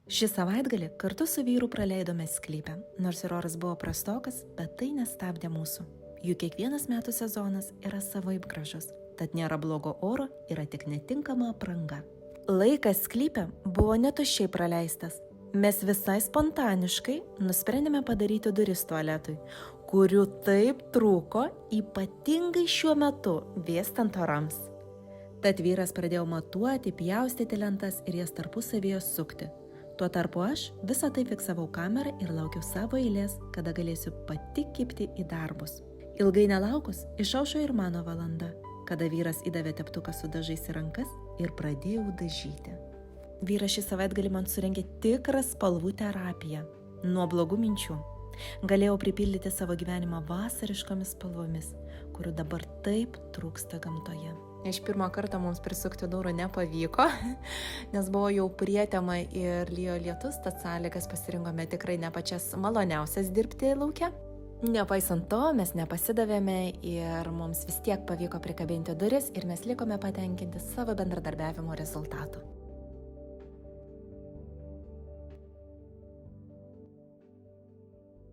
Šį savaitgalį kartu su vyru praleidome sklype, nors ir oras buvo prastokas, bet tai nestabdė mūsų. Juk kiekvienas metų sezonas yra savaip gražus, tad nėra blogo oro, yra tik netinkama apranga. Laikas sklype buvo netuščiai praleistas. Mes visai spontaniškai nusprendėme padaryti duris tualetui, kurių taip trūko ypatingai šiuo metu vėstant orams. Tad vyras pradėjo matuoti, pjaustyti lentas ir jas tarpusavyje sukti. Tuo tarpu aš visą tai fiksavau kamerą ir laukiau savo eilės, kada galėsiu pati kibti į darbus. Ilgai nelaukus išaušo ir mano valanda, kada vyras įdavė teptuką su dažais į rankas ir pradėjau dažyti. Vyras šį savaitgalį man surengė tikrą spalvų terapiją nuo blogų minčių. Galėjau pripildyti savo gyvenimą vasariškomis spalvomis, kurių dabar taip trūksta gamtoje. Iš pirmo karto mums prisukti durų nepavyko, nes buvo jau prietema ir lijo lietus, tad sąlygas pasirinkome tikrai ne pačias maloniausias dirbti lauke. Nepaisant to, mes nepasidavėme ir mums vis tiek pavyko prikabinti duris ir mes likome patenkinti savo bendradarbiavimo rezultatu.